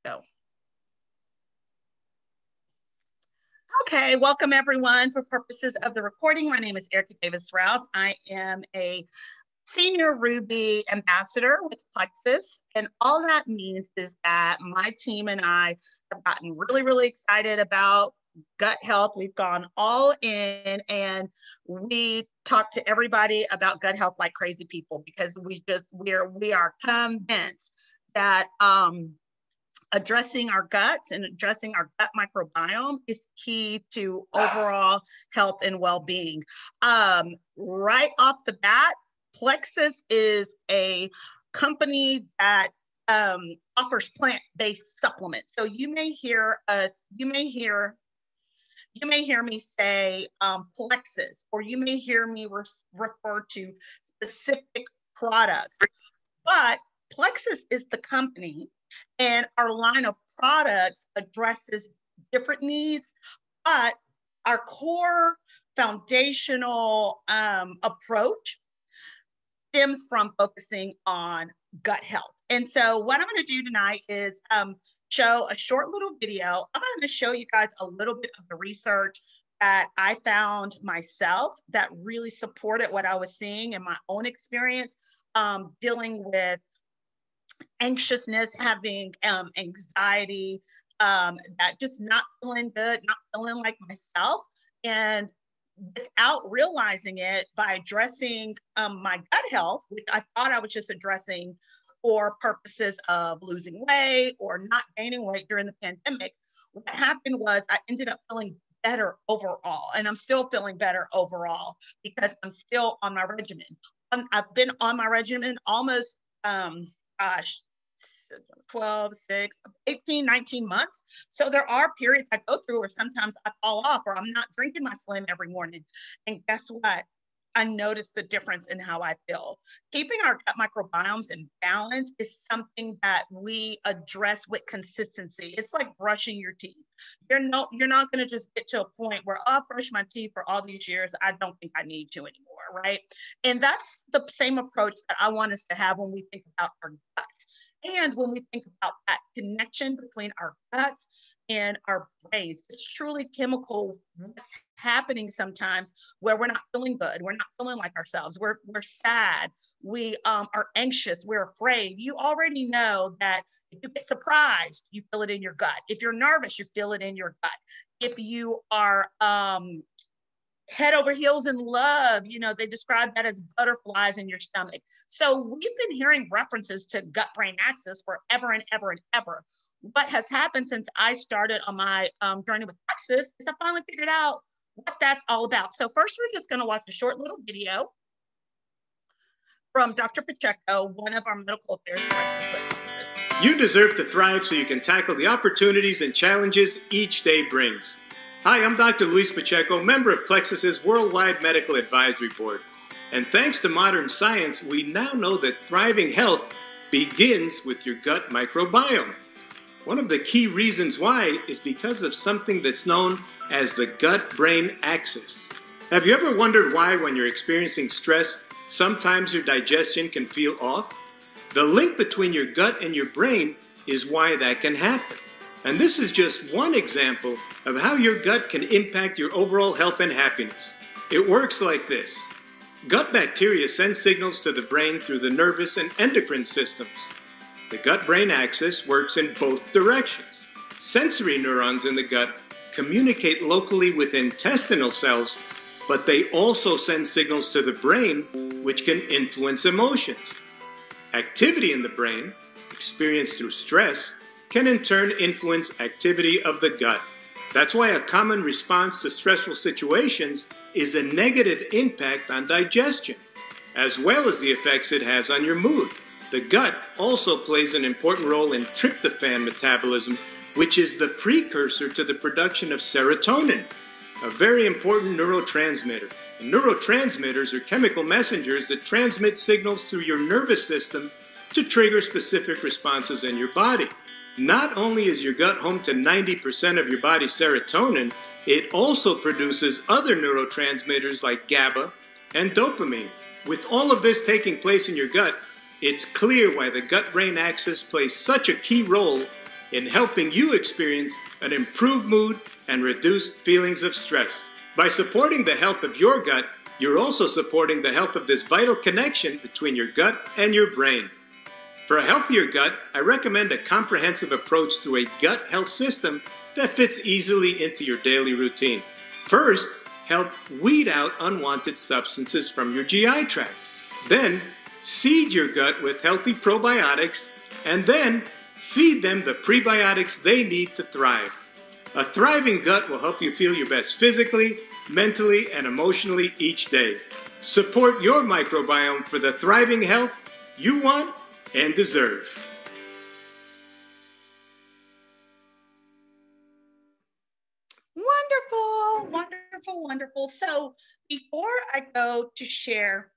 Go. Okay, welcome everyone. For purposes of the recording, my name is Erica Davis Rouse. I am a senior Ruby ambassador with Plexus. And all that means is that my team and I have gotten really excited about gut health. We've gone all in and we talk to everybody about gut health like crazy people because we are convinced that addressing our guts and addressing our gut microbiome is key to overall health and well-being. Right off the bat, Plexus is a company that offers plant-based supplements. So you may hear me say Plexus, or you may hear me refer to specific products, but Plexus is the company, and our line of products addresses different needs, but our core foundational approach stems from focusing on gut health. And so what I'm going to do tonight is show a short little video. I'm going to show you guys a little bit of the research that I found myself that really supported what I was seeing in my own experience dealing with anxiousness, having anxiety, that just not feeling good, not feeling like myself. And without realizing it, by addressing my gut health, which I thought I was just addressing for purposes of losing weight or not gaining weight during the pandemic, what happened was I ended up feeling better overall. And I'm still feeling better overall because I'm still on my regimen. I've been on my regimen almost, 12, 6, 18, 19 months. So there are periods I go through where sometimes I fall off or I'm not drinking my Slim every morning. And guess what? I noticed the difference in how I feel. Keeping our gut microbiomes in balance is something that we address with consistency. It's like brushing your teeth. You're not going to just get to a point where I've brushed my teeth for all these years. I don't think I need to anymore, right? And that's the same approach that I want us to have when we think about our guts. And when we think about that connection between our guts and our brains, it's truly chemical what's happening sometimes where we're not feeling good. We're not feeling like ourselves. We're sad. We are anxious. We're afraid. You already know that if you get surprised, you feel it in your gut. If you're nervous, you feel it in your gut. If you are head over heels in love, they describe that as butterflies in your stomach. So we've been hearing references to gut-brain axis forever and ever and ever. What has happened since I started on my journey with Plexus is I finally figured out what that's all about. So first, we're just going to watch a short little video from Dr. Pacheco, one of our medical affairs directors. You deserve to thrive so you can tackle the opportunities and challenges each day brings. Hi, I'm Dr. Luis Pacheco, member of Plexus's Worldwide Medical Advisory Board. And thanks to modern science, we now know that thriving health begins with your gut microbiome. One of the key reasons why is because of something that's known as the gut-brain axis. Have you ever wondered why, when you're experiencing stress, sometimes your digestion can feel off? The link between your gut and your brain is why that can happen. And this is just one example of how your gut can impact your overall health and happiness. It works like this. Gut bacteria send signals to the brain through the nervous and endocrine systems. The gut-brain axis works in both directions. Sensory neurons in the gut communicate locally with intestinal cells, but they also send signals to the brain, which can influence emotions. Activity in the brain, experienced through stress, can in turn influence activity of the gut. That's why a common response to stressful situations is a negative impact on digestion, as well as the effects it has on your mood. The gut also plays an important role in tryptophan metabolism, which is the precursor to the production of serotonin, a very important neurotransmitter. And neurotransmitters are chemical messengers that transmit signals through your nervous system to trigger specific responses in your body. Not only is your gut home to 90% of your body's serotonin, it also produces other neurotransmitters like GABA and dopamine. With all of this taking place in your gut, it's clear why the gut-brain axis plays such a key role in helping you experience an improved mood and reduced feelings of stress. By supporting the health of your gut, you're also supporting the health of this vital connection between your gut and your brain. For a healthier gut, I recommend a comprehensive approach to a gut health system that fits easily into your daily routine. First, help weed out unwanted substances from your GI tract. Then, seed your gut with healthy probiotics, and then feed them the prebiotics they need to thrive. A thriving gut will help you feel your best physically, mentally, and emotionally each day. Support your microbiome for the thriving health you want and deserve. Wonderful, wonderful, wonderful. So before I go to share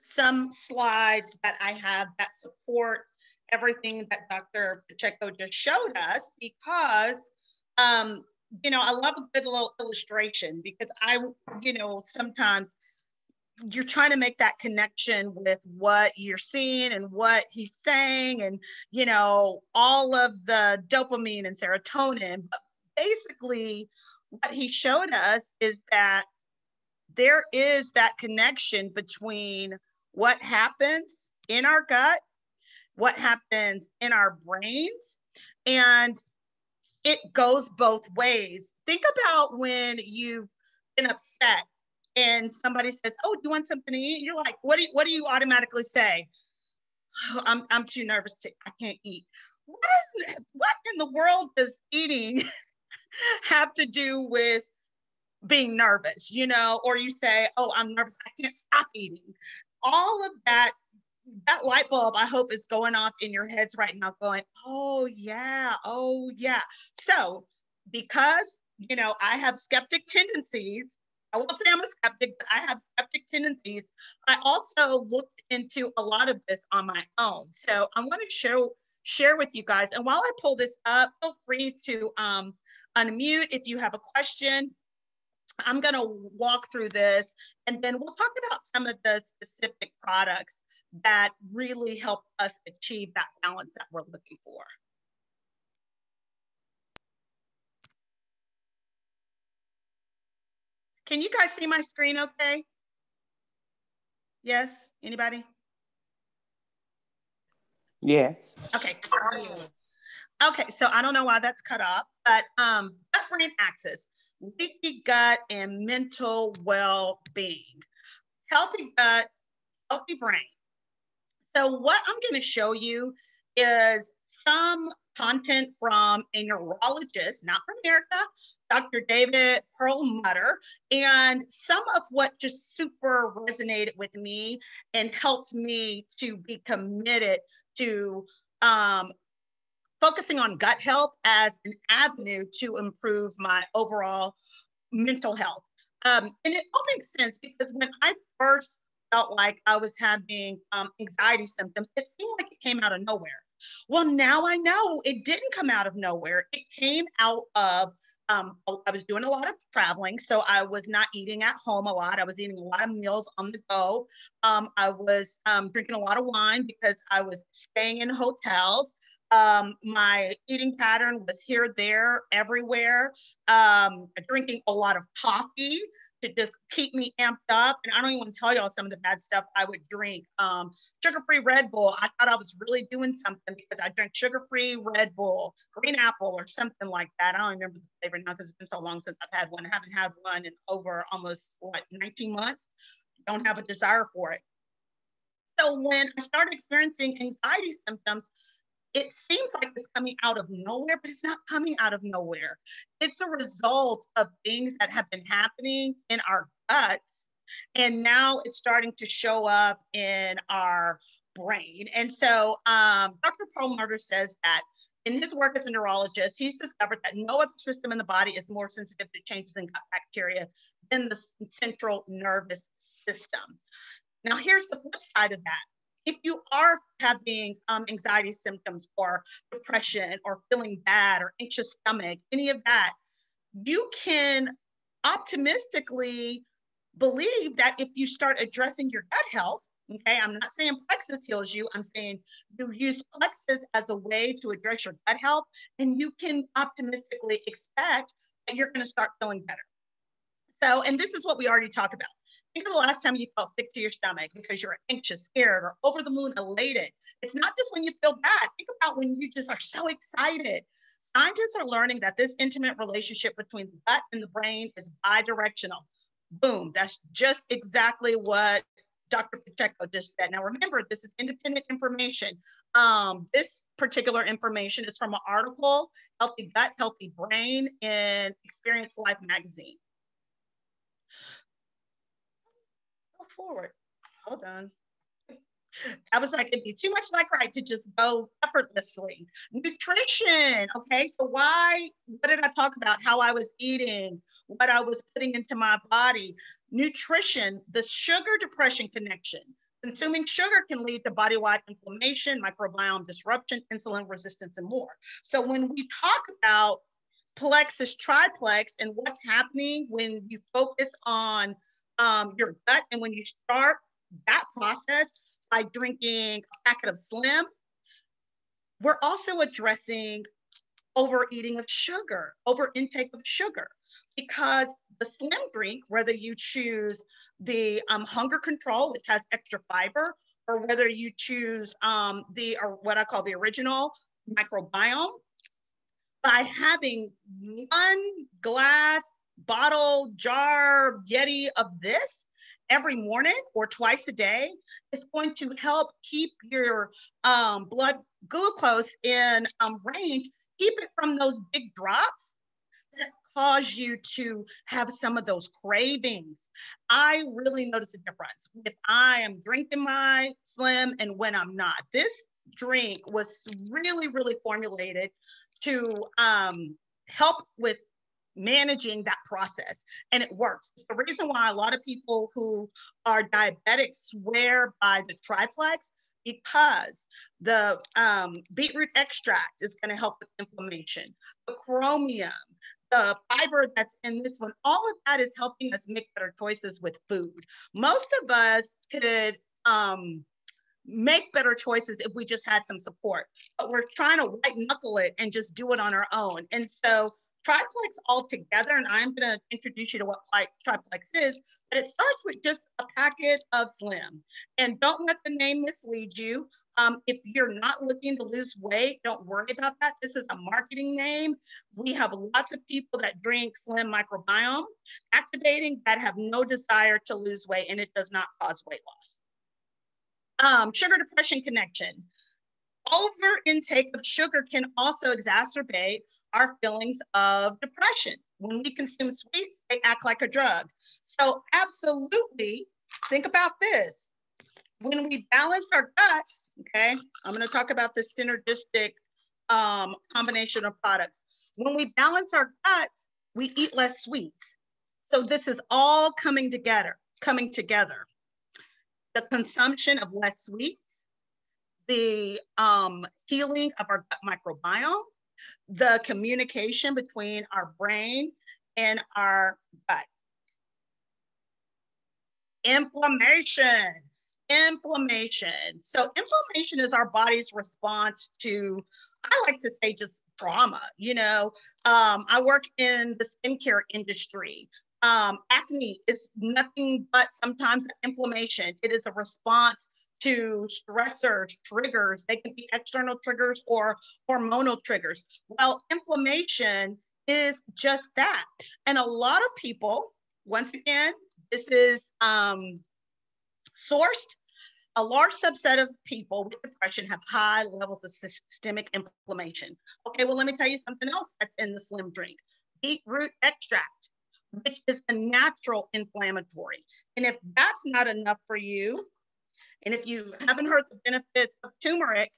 some slides that I have that support everything that Dr. Pacheco just showed us, because I love a good little illustration, because sometimes you're trying to make that connection with what you're seeing and what he's saying, and all of the dopamine and serotonin. But basically what he showed us is that there is that connection between what happens in our gut, what happens in our brains, and it goes both ways. Think about when you've been upset and somebody says, "Oh, do you want something to eat?" You're like, what do you automatically say? "Oh, I'm too nervous I can't eat." What in the world does eating have to do with being nervous, or you say, "Oh, I'm nervous, I can't stop eating." All of that light bulb, I hope, is going off in your heads right now, going, oh yeah. So because, I have skeptic tendencies, I won't say I'm a skeptic, but I have skeptic tendencies. I also looked into a lot of this on my own. So I want to share with you guys. And while I pull this up, feel free to unmute if you have a question. I'm going to walk through this, and then we'll talk about some of the specific products that really help us achieve that balance that we're looking for. Can you guys see my screen okay? Yes? Anybody? Yes. Okay. Okay, so I don't know why that's cut off, but gut-brain axis, leaky gut and mental well-being. Healthy gut, healthy brain. So what I'm going to show you is some content from a neurologist, not from America, Dr. David Perlmutter, and some of what just super resonated with me and helped me to be committed to focusing on gut health as an avenue to improve my overall mental health. And it all makes sense, because when I first felt like I was having anxiety symptoms, it seemed like it came out of nowhere. Well, now I know it didn't come out of nowhere. It came out of, I was doing a lot of traveling, so I was not eating at home a lot. I was eating a lot of meals on the go. I was drinking a lot of wine because I was staying in hotels. My eating pattern was here, there, everywhere. Drinking a lot of coffee to just keep me amped up. And I don't even want to tell y'all some of the bad stuff I would drink. Sugar-free Red Bull. I thought I was really doing something because I drank sugar-free Red Bull, green apple, or something like that. I don't remember the flavor now because it's been so long since I've had one. I haven't had one in over almost, 19 months. Don't have a desire for it. So when I started experiencing anxiety symptoms, it seems like it's coming out of nowhere, but it's not coming out of nowhere. It's a result of things that have been happening in our guts, and now it's starting to show up in our brain. And so Dr. Perlmutter says that in his work as a neurologist, he's discovered that no other system in the body is more sensitive to changes in gut bacteria than the central nervous system. Now, here's the flip side of that. If you are having anxiety symptoms or depression or feeling bad or anxious stomach, any of that, you can optimistically believe that if you start addressing your gut health, Okay, I'm not saying plexus heals you. I'm saying you use plexus as a way to address your gut health, and you can optimistically expect that you're going to start feeling better. So, and this is what we already talked about. Think of the last time you felt sick to your stomach because you're anxious, scared, or over the moon elated. It's not just when you feel bad. Think about when you just are so excited. Scientists are learning that this intimate relationship between the gut and the brain is bidirectional. Boom, that's just exactly what Dr. Pacheco just said. Now, remember, this is independent information. This particular information is from an article, Healthy Gut, Healthy Brain, in Experience Life magazine. Go forward. Hold on. I was like, it'd be too much like right to just go effortlessly. Nutrition. Okay. So what did I talk about? How I was eating, what I was putting into my body. Nutrition, the sugar depression connection. Consuming sugar can lead to body-wide inflammation, microbiome disruption, insulin resistance, and more. So when we talk about plexus triplex and what's happening when you focus on your gut and when you start that process by drinking a packet of Slim, we're also addressing overeating of sugar, over intake of sugar, because the Slim drink, whether you choose the hunger control, which has extra fiber, or whether you choose or what I call the original microbiome, by having one glass, bottle, jar, Yeti of this every morning or twice a day, is going to help keep your blood glucose in range, keep it from those big drops that cause you to have some of those cravings. I really notice a difference if I am drinking my Slim and when I'm not. This drink was really, really formulated to help with managing that process, and it works. It's the reason why a lot of people who are diabetics swear by the triplex, because the beetroot extract is going to help with inflammation, the chromium, the fiber that's in this one, all of that is helping us make better choices with food. Most of us could make better choices if we just had some support, but we're trying to white knuckle it and just do it on our own. And so triplex altogether, and I'm going to introduce you to what triplex is, but it starts with just a packet of Slim. And don't let the name mislead you. If you're not looking to lose weight, don't worry about that. This is a marketing name. We have lots of people that drink Slim microbiome activating that have no desire to lose weight, and it does not cause weight loss. Sugar depression connection. Over intake of sugar can also exacerbate our feelings of depression. When we consume sweets, they act like a drug. So absolutely, think about this. When we balance our guts, okay, I'm going to talk about this synergistic combination of products. When we balance our guts, we eat less sweets. So this is all coming together. The consumption of less sweets, the healing of our gut microbiome, the communication between our brain and our gut. Inflammation. So inflammation is our body's response to, I like to say, just trauma. I work in the skincare industry. Acne is nothing but sometimes inflammation. It is a response to stressors, triggers. They can be external triggers or hormonal triggers. Well, inflammation is just that. And a lot of people, once again, this is sourced. A large subset of people with depression have high levels of systemic inflammation. Okay, well, let me tell you something else that's in the Slim drink. Beetroot extract, which is a natural inflammatory. And if that's not enough for you, and if you haven't heard the benefits of turmeric,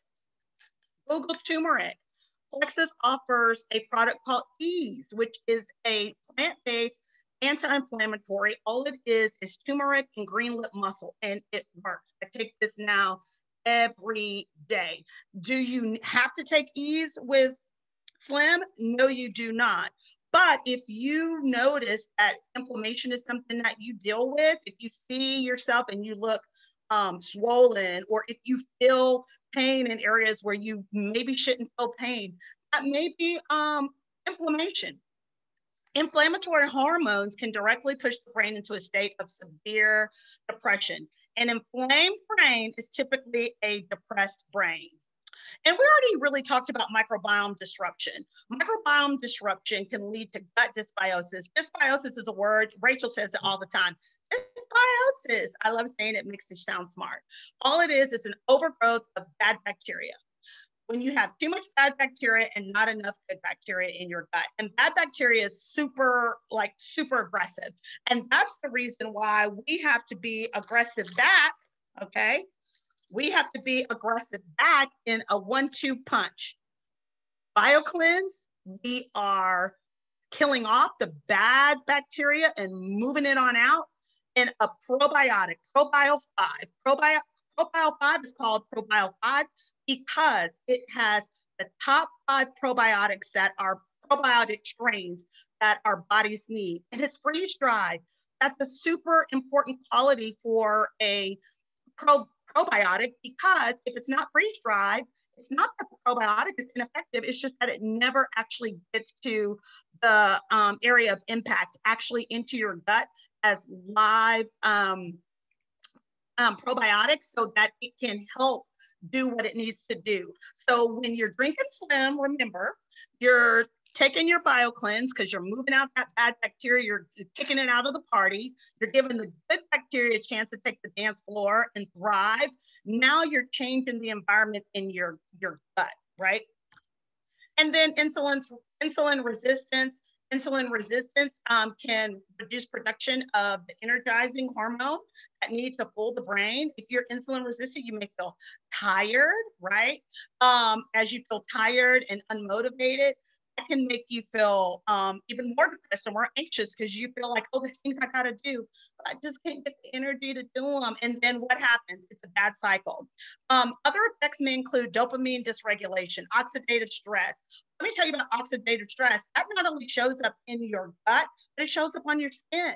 Google turmeric. Plexus offers a product called Ease, which is a plant-based anti-inflammatory. All it is turmeric and green lip mussel, and it works. I take this now every day. Do you have to take Ease with Slim? No, you do not. But if you notice that inflammation is something that you deal with, if you see yourself and you look swollen, or if you feel pain in areas where you maybe shouldn't feel pain, that may be inflammation. Inflammatory hormones can directly push the brain into a state of severe depression. An inflamed brain is typically a depressed brain. And we already really talked about microbiome disruption. Microbiome disruption can lead to gut dysbiosis. Dysbiosis is a word, Rachel says it all the time. Dysbiosis, I love saying it, makes you sound smart. All it is an overgrowth of bad bacteria. When you have too much bad bacteria and not enough good bacteria in your gut. And bad bacteria is super aggressive. And that's the reason why we have to be aggressive back, okay? We have to be aggressive back in a 1-2 punch. BioCleanse, we are killing off the bad bacteria and moving it on out. And a probiotic, ProBio 5. ProBio 5 is called ProBio 5 because it has the top 5 probiotics that are probiotic strains that our bodies need. And it's freeze dried. That's a super important quality for a probiotic, because if it's not freeze dried, it's not that the probiotic is ineffective, it's just that it never actually gets to the area of impact, actually into your gut as live probiotics, so that it can help do what it needs to do. So when you're drinking Slim, remember, you're taking your BioCleanse because you're moving out that bad bacteria, you're kicking it out of the party, you're giving the good bacteria a chance to take the dance floor and thrive. Now you're changing the environment in your gut, right? And then insulin resistance. Insulin resistance can reduce production of the energizing hormone that need to fuel the brain. If you're insulin resistant, you may feel tired, right? As you feel tired and unmotivated, that can make you feel even more depressed or more anxious, because you feel like, oh, there's things I gotta do, but I just can't get the energy to do them. And then what happens? It's a bad cycle. Other effects may include dopamine dysregulation, oxidative stress. Let me tell you about oxidative stress. That not only shows up in your gut, but it shows up on your skin.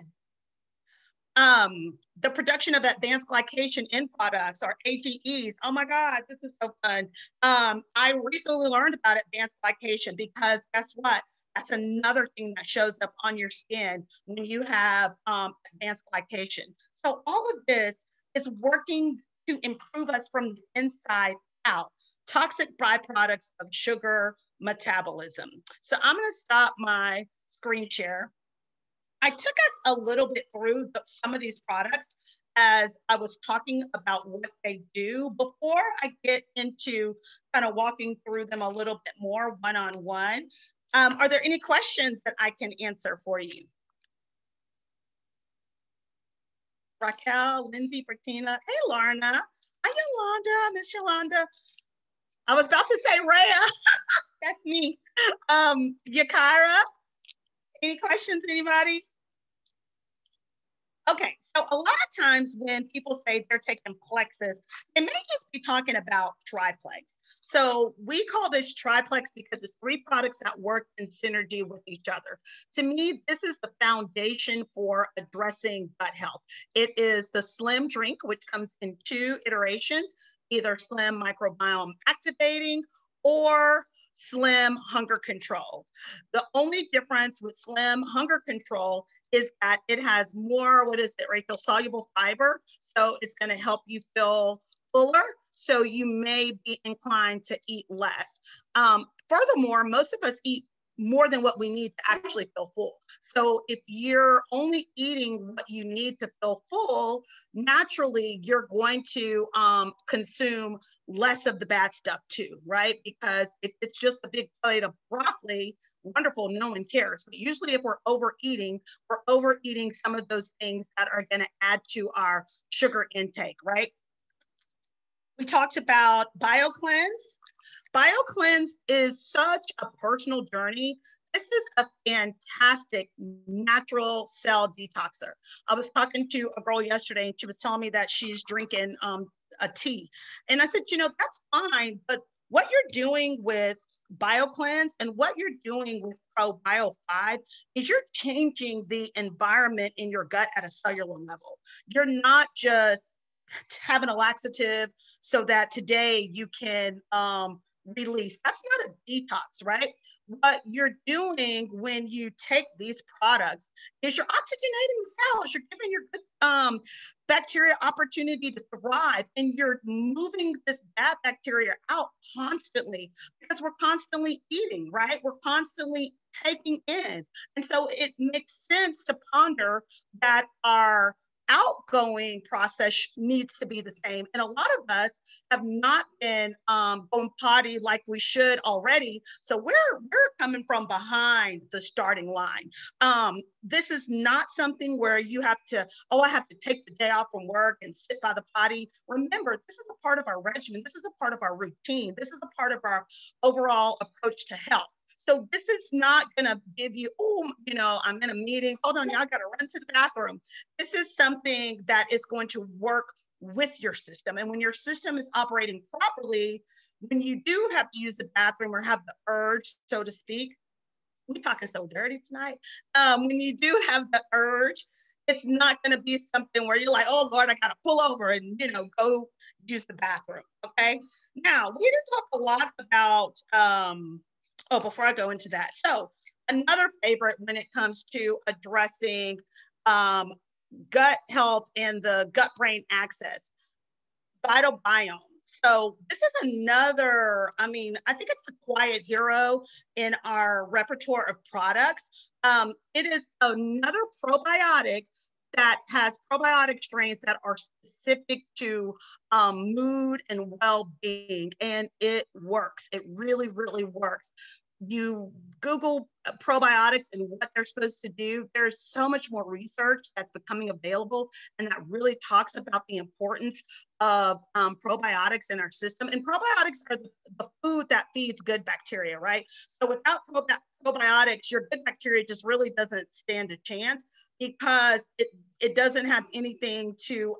The production of advanced glycation end products, or AGEs. Oh my God, this is so fun. I recently learned about advanced glycation because guess what? That's another thing that shows up on your skin when you have advanced glycation. So all of this is working to improve us from the inside out. Toxic byproducts of sugar metabolism. So I'm going to stop my screen share. I took us a little bit through some of these products as I was talking about what they do. Before I get into kind of walking through them a little bit more one-on-one, are there any questions that I can answer for you? Raquel, Lindsay, Bertina, hey, Lorna, hi, Yolanda, Miss Yolanda. I was about to say Rhea, that's me. Yakira, any questions, anybody? Okay, so a lot of times when people say they're taking Plexus, they may just be talking about triplex. So we call this triplex because it's 3 products that work in synergy with each other. To me, this is the foundation for addressing gut health. It is the Slim drink, which comes in 2 iterations, either Slim microbiome activating or Slim hunger control. The only difference with Slim hunger control is that it has more, what is it, Rachel, soluble fiber. So it's going to help you feel fuller. So you may be inclined to eat less. Furthermore, most of us eat more than what we need to actually feel full. So if you're only eating what you need to feel full, naturally you're going to consume less of the bad stuff too, right? Because if it's just a big plate of broccoli, wonderful, no one cares. But usually if we're overeating some of those things that are going to add to our sugar intake, right? We talked about BioCleanse. BioCleanse is such a personal journey. This is a fantastic natural cell detoxer. I was talking to a girl yesterday and she was telling me that she's drinking a tea. And I said, you know, that's fine, but what you're doing with BioCleanse and what you're doing with ProBio 5 is you're changing the environment in your gut at a cellular level. You're not just having a laxative so that today you can release. That's not a detox, right? What you're doing when you take these products is you're oxygenating the cells. You're giving your good bacteria opportunity to thrive, and you're moving this bad bacteria out constantly because we're constantly eating, right? We're constantly taking in. And so it makes sense to ponder that our outgoing process needs to be the same. And a lot of us have not been going potty like we should already. So we're coming from behind the starting line. This is not something where you have to, oh, I have to take the day off from work and sit by the potty. Remember, this is a part of our regimen. This is a part of our routine. This is a part of our overall approach to health. So this is not going to give you, oh, you know, I'm in a meeting. Hold on, y'all got to run to the bathroom. This is something that is going to work with your system. And when your system is operating properly, when you do have to use the bathroom or have the urge, so to speak, we're talking so dirty tonight. When you do have the urge, it's not going to be something where you're like, oh, Lord, I got to pull over and, you know, go use the bathroom. Okay. Now, we didn't talk a lot about, oh, before I go into that. So another favorite when it comes to addressing gut health and the gut-brain axis, vital biome. So this is another, I mean, I think it's a quiet hero in our repertoire of products. It is another probiotic that has probiotic strains that are specific to mood and well-being, and it works. It really, really works. You Google probiotics and what they're supposed to do. There's so much more research that's becoming available, and that really talks about the importance of probiotics in our system. And probiotics are the food that feeds good bacteria, right? So without probiotics, your good bacteria just really doesn't stand a chance, because it doesn't have anything to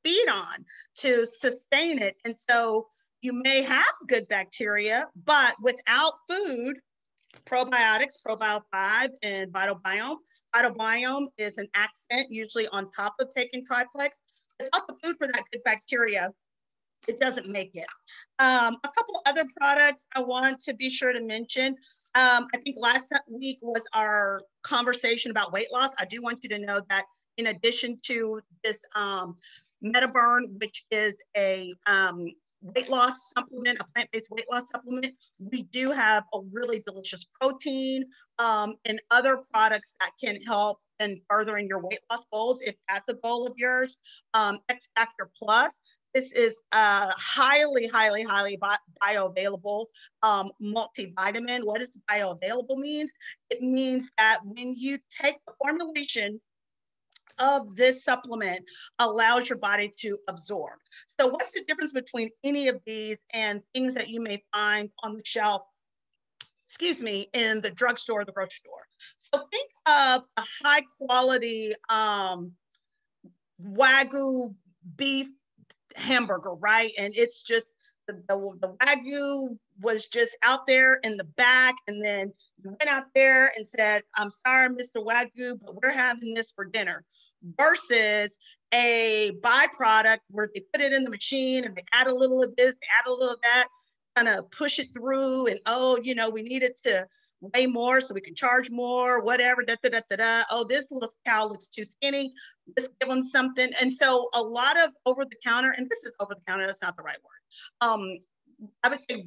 feed on to sustain it. And so you may have good bacteria, but without food, probiotics, Probio 5 and Vital Biome. Vital Biome is an accent usually on top of taking triplex. Without the food for that good bacteria, it doesn't make it. A couple other products I want to be sure to mention. I think last week was our conversation about weight loss. I do want you to know that in addition to this MetaBurn, which is a weight loss supplement, a plant-based weight loss supplement, we do have a really delicious protein and other products that can help in furthering your weight loss goals, if that's a goal of yours. X Factor Plus. This is a highly, highly, highly bioavailable multivitamin. What does bioavailable means? It means that when you take the formulation of this supplement, allows your body to absorb. So what's the difference between any of these and things that you may find on the shelf, excuse me, in the drugstore or the grocery store? So think of a high quality Wagyu beef hamburger, right? And it's just the Wagyu was just out there in the back, and then you went out there and said, I'm sorry, Mr. Wagyu, but we're having this for dinner, versus a byproduct where they put it in the machine and they add a little of this, they add a little of that, kind of push it through, and oh, you know, we need it to weigh more so we can charge more, whatever, da, da, da, da, da. Oh, this little cow looks too skinny, let's give them something. And so a lot of over-the-counter, and this is over-the-counter, that's not the right word. I would say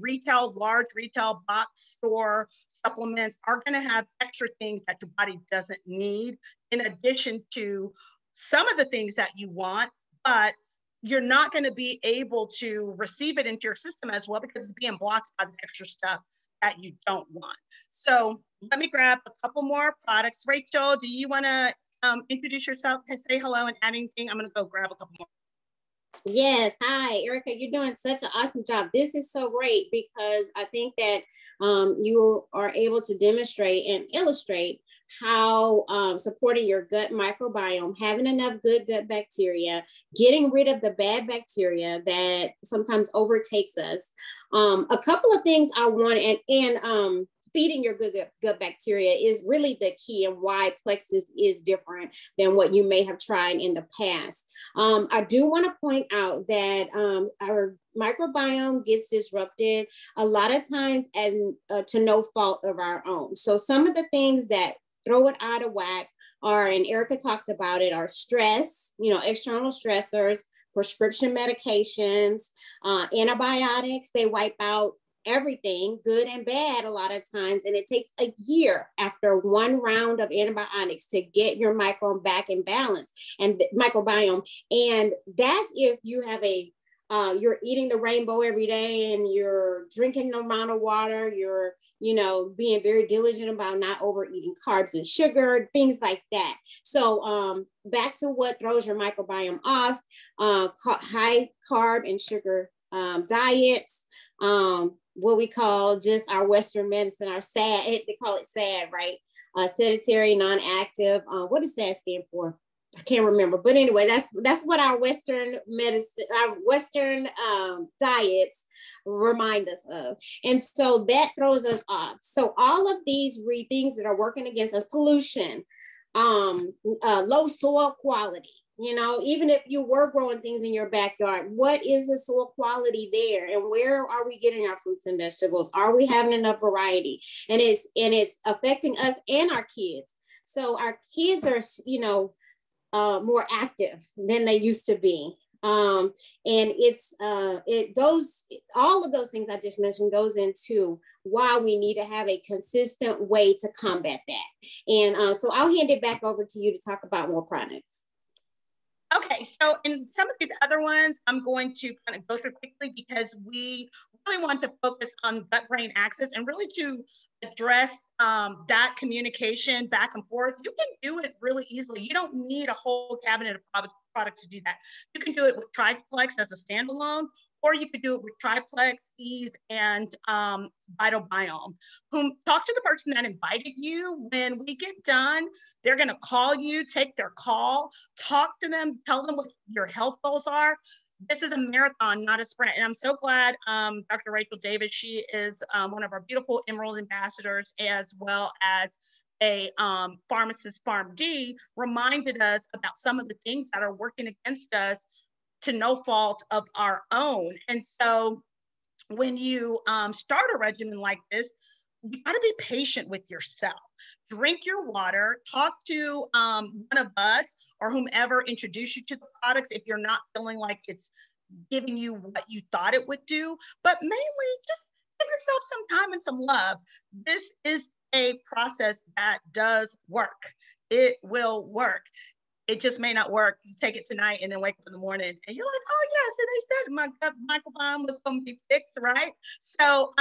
large retail box store supplements are going to have extra things that your body doesn't need, in addition to some of the things that you want, but you're not going to be able to receive it into your system as well because it's being blocked by the extra stuff that you don't want. So let me grab a couple more products. Rachel, do you want to introduce yourself, say hello, and add anything? I'm going to go grab a couple more. Yes. Hi, Erica. You're doing such an awesome job. This is so great because I think that you are able to demonstrate and illustrate how supporting your gut microbiome, having enough good gut bacteria, getting rid of the bad bacteria that sometimes overtakes us. A couple of things I want, and feeding your gut bacteria is really the key, and why Plexus is different than what you may have tried in the past. I do want to point out that our microbiome gets disrupted a lot of times as to no fault of our own. So some of the things that throw it out of whack are, and Erica talked about it, are stress, external stressors, prescription medications, antibiotics. They wipe out everything, good and bad, a lot of times. And it takes a year after one round of antibiotics to get your microbiome back in balance, and microbiome. And that's if you have you're eating the rainbow every day, and you're drinking no amount of water, you're being very diligent about not overeating carbs and sugar, things like that. So back to what throws your microbiome off, high carb and sugar diets, what we call just our Western medicine, our SAD, they call it SAD, right? Sedentary, non-active. What does SAD stand for? I can't remember, but anyway, that's what our Western medicine, our Western diets remind us of. And so that throws us off. So all of these things that are working against us, pollution, low soil quality, even if you were growing things in your backyard, what is the soil quality there? And where are we getting our fruits and vegetables? Are we having enough variety? And it's affecting us and our kids. So our kids are, more active than they used to be. And it goes, all of those things I just mentioned goes into why we need to have a consistent way to combat that. And so I'll hand it back over to you to talk about more products. Okay, so in some of these other ones, I'm going to kind of go through quickly because we really want to focus on gut-brain axis and really to address that communication back and forth. You can do it really easily. You don't need a whole cabinet of products to do that. You can do it with Triplex as a standalone, or you could do it with Triplex, Ease, and Vital Biome. Talk to the person that invited you. When we get done, they're gonna call you, take their call, talk to them, tell them what your health goals are. This is a marathon, not a sprint. And I'm so glad Dr. Rachel Davis, she is one of our beautiful Emerald ambassadors, as well as a pharmacist, PharmD, reminded us about some of the things that are working against us to no fault of our own. And so when you start a regimen like this, you gotta be patient with yourself. Drink your water, talk to one of us or whomever introduced you to the products if you're not feeling like it's giving you what you thought it would do, but mainly just give yourself some time and some love. This is a process that does work. It will work. It just may not work. You take it tonight and then wake up in the morning and you're like, oh yes, and they said my gut microbiome was going to be fixed, right? So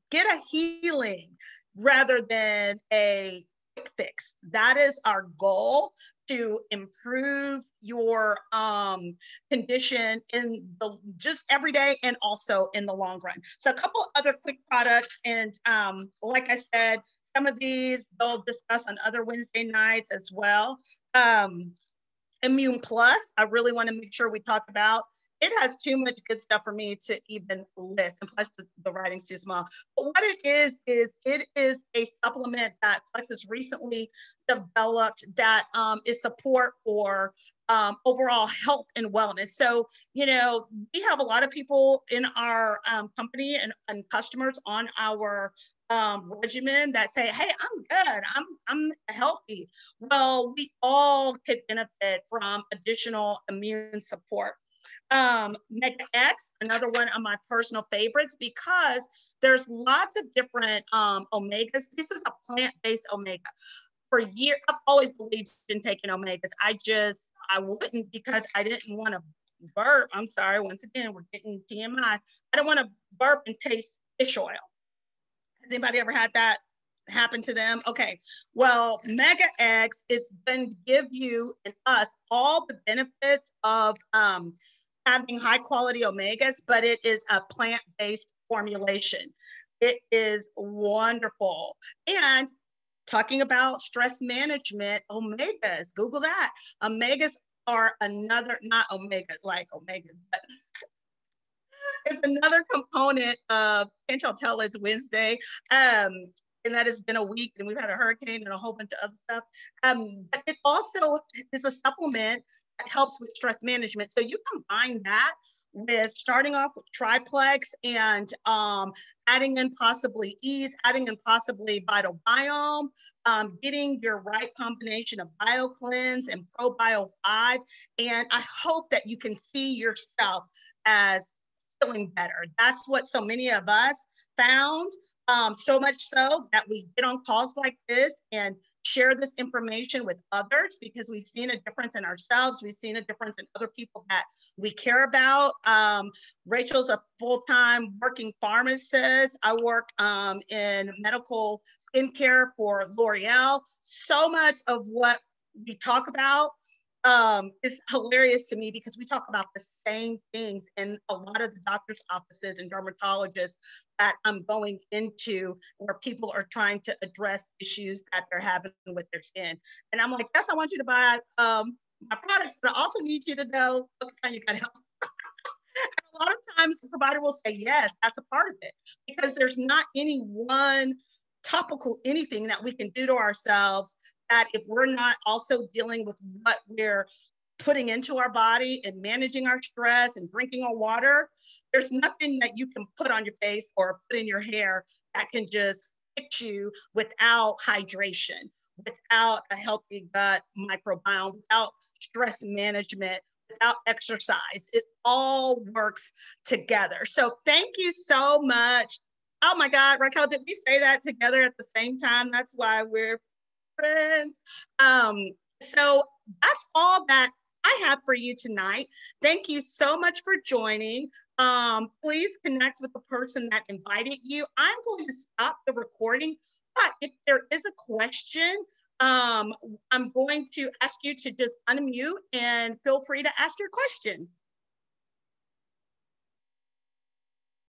get a healing rather than a quick fix. That is our goal, to improve your condition in the just every day and also in the long run. So a couple other quick products, and like I said, some of these they'll discuss on other Wednesday nights as well. Immune Plus, I really want to make sure we talk about. It has too much good stuff for me to even list, and plus the writing's too small. But what it is it is a supplement that Plexus recently developed that is support for overall health and wellness. So, we have a lot of people in our company and customers on our regimen that say, hey, I'm good, I'm healthy. Well, we all could benefit from additional immune support. Mega X, another one of my personal favorites, because there's lots of different omegas. This is a plant-based omega. For years, I've always believed in taking omegas. I wouldn't, because I didn't want to burp. I'm sorry, once again, we're getting TMI. I don't want to burp and taste fish oil. Has anybody ever had that happen to them? Okay, well, Mega X is going to give you and us all the benefits of having high quality omegas, but it is a plant-based formulation. It is wonderful. And talking about stress management, omegas, Google that. Omegas are another, not omegas like omegas, but It's another component of, can't y'all tell it's Wednesday? And that has been a week, and we've had a hurricane and a whole bunch of other stuff. But it also is a supplement that helps with stress management. So you combine that with starting off with triplex and adding in possibly ease, adding in possibly vital biome, getting your right combination of BioCleanse and ProBio 5. And I hope that you can see yourself as feeling better. That's what so many of us found. So much so that we get on calls like this and share this information with others, because we've seen a difference in ourselves. We've seen a difference in other people that we care about. Rachel's a full-time working pharmacist. I work in medical skincare for L'Oreal. So much of what we talk about is hilarious to me, because we talk about the same things in a lot of the doctor's offices and dermatologists that I'm going into, where people are trying to address issues that they're having with their skin. And I'm like, yes, I want you to buy my products, but I also need you to know, focus on you got help. And a lot of times the provider will say, yes, that's a part of it, because there's not any one topical anything that we can do to ourselves that, if we're not also dealing with what we're putting into our body and managing our stress and drinking our water, there's nothing that you can put on your face or put in your hair that can just fix you without hydration, without a healthy gut microbiome, without stress management, without exercise. It all works together. So thank you so much. Oh my God, Raquel, did we say that together at the same time? That's why we're friends. So that's all that I have for you tonight. Thank you so much for joining. Please connect with the person that invited you. I'm going to stop the recording, but if there is a question, I'm going to ask you to just unmute and feel free to ask your question.